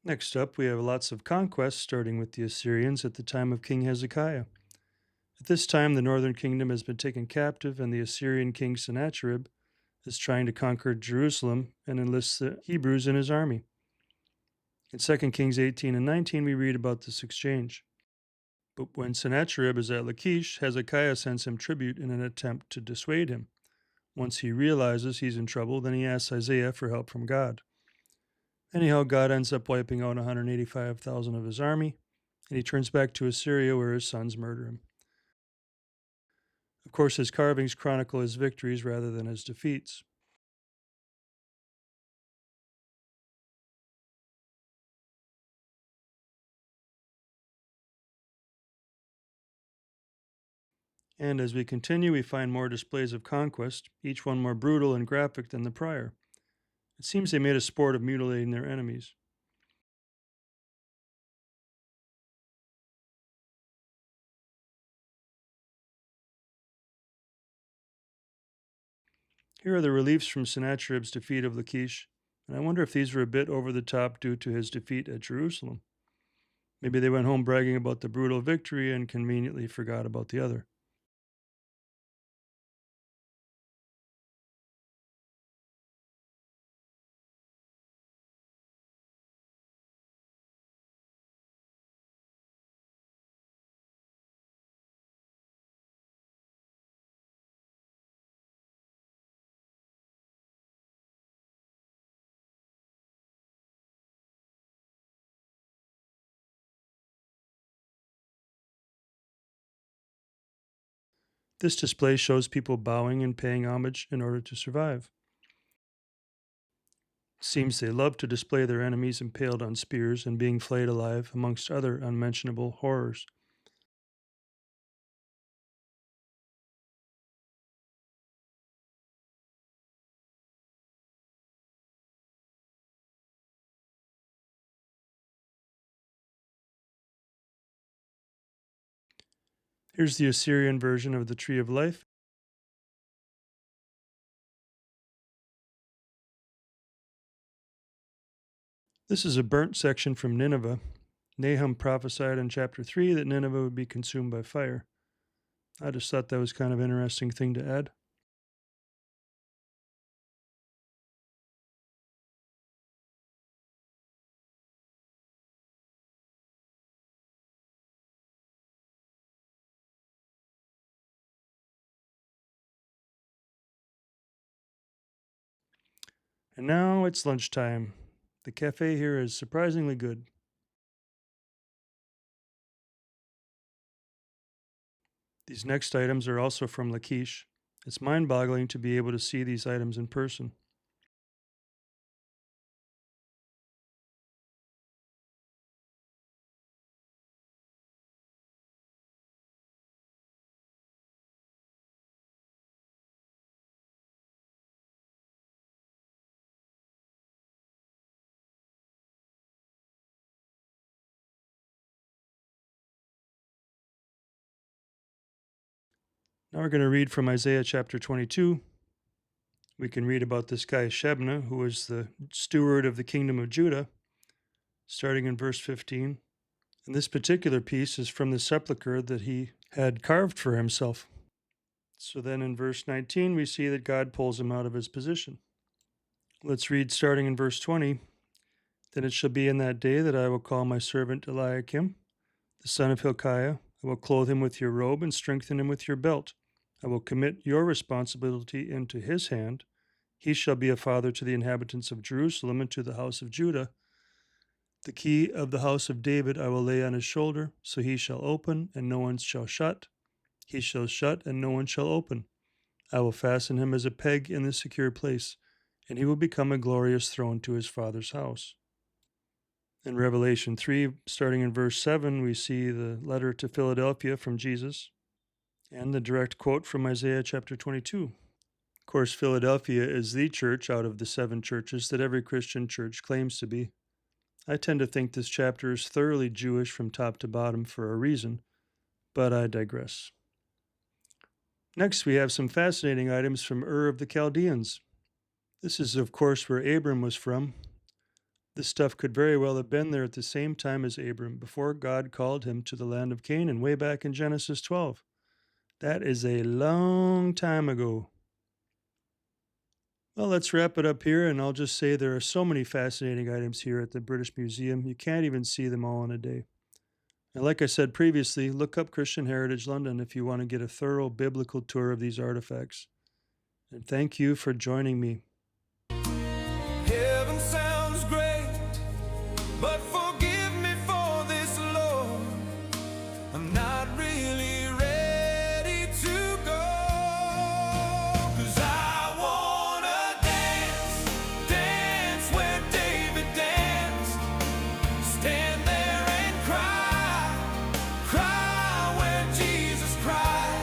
Next up, we have lots of conquests, starting with the Assyrians at the time of King Hezekiah. At this time, the northern kingdom has been taken captive, and the Assyrian king Sennacherib is trying to conquer Jerusalem and enlists the Hebrews in his army. In 2 Kings 18 and 19, we read about this exchange. But when Sennacherib is at Lachish, Hezekiah sends him tribute in an attempt to dissuade him. Once he realizes he's in trouble, then he asks Isaiah for help from God. Anyhow, God ends up wiping out 185,000 of his army, and he turns back to Assyria where his sons murder him. Of course, his carvings chronicle his victories rather than his defeats. And as we continue, we find more displays of conquest, each one more brutal and graphic than the prior. It seems they made a sport of mutilating their enemies. Here are the reliefs from Sennacherib's defeat of Lachish, and I wonder if these were a bit over the top due to his defeat at Jerusalem. Maybe they went home bragging about the brutal victory and conveniently forgot about the other. This display shows people bowing and paying homage in order to survive. Seems they love to display their enemies impaled on spears and being flayed alive, amongst other unmentionable horrors. Here's the Assyrian version of the Tree of Life. This is a burnt section from Nineveh. Nahum prophesied in chapter 3 that Nineveh would be consumed by fire. I just thought that was kind of an interesting thing to add. And now it's lunchtime. The cafe here is surprisingly good. These next items are also from Lachish. It's mind boggling to be able to see these items in person. Now we're going to read from Isaiah chapter 22. We can read about this guy Shebna, who was the steward of the kingdom of Judah, starting in verse 15. And this particular piece is from the sepulchre that he had carved for himself. So then in verse 19, we see that God pulls him out of his position. Let's read starting in verse 20. Then it shall be in that day that I will call my servant Eliakim, the son of Hilkiah. I will clothe him with your robe and strengthen him with your belt. I will commit your responsibility into his hand. He shall be a father to the inhabitants of Jerusalem and to the house of Judah. The key of the house of David I will lay on his shoulder, so he shall open, and no one shall shut. He shall shut, and no one shall open. I will fasten him as a peg in the secure place, and he will become a glorious throne to his father's house. In Revelation 3, starting in verse 7, we see the letter to Philadelphia from Jesus and the direct quote from Isaiah chapter 22. Of course, Philadelphia is the church out of the 7 churches that every Christian church claims to be. I tend to think this chapter is thoroughly Jewish from top to bottom for a reason, but I digress. Next, we have some fascinating items from Ur of the Chaldeans. This is, of course, where Abram was from. This stuff could very well have been there at the same time as Abram, before God called him to the land of Canaan, way back in Genesis 12. That is a long time ago. Well, let's wrap it up here, and I'll just say there are so many fascinating items here at the British Museum, you can't even see them all in a day. And like I said previously, look up Christian Heritage London if you want to get a thorough biblical tour of these artifacts. And thank you for joining me. Heaven sounds great, but forgive me for this, Lord. I'm not really ready to go. 'Cause I wanna dance, dance where David danced. Stand there and cry, cry where Jesus cried.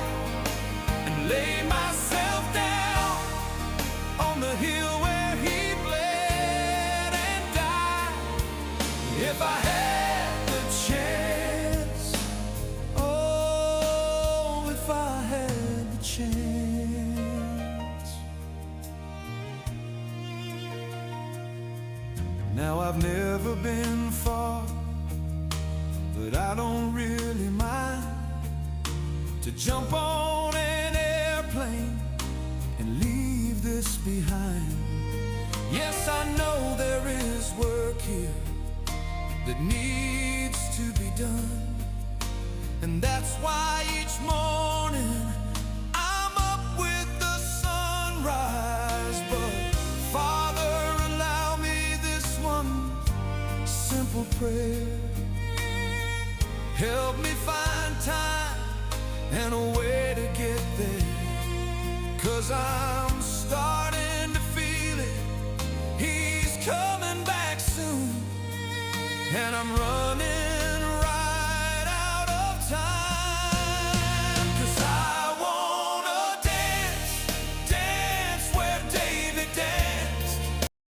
And lay myself down on the hill where he bled and died. If I had the chance, oh, if I had the chance. Now I've never been far, but I don't really mind to jump on an airplane and leave this behind. Yes, I know there is work here that needs to be done, and that's why each morning I'm up with the sunrise. But Father, allow me this one simple prayer. Help me find time and a way to get there, 'cause I'm starting to feel it. He's coming back soon, and I'm running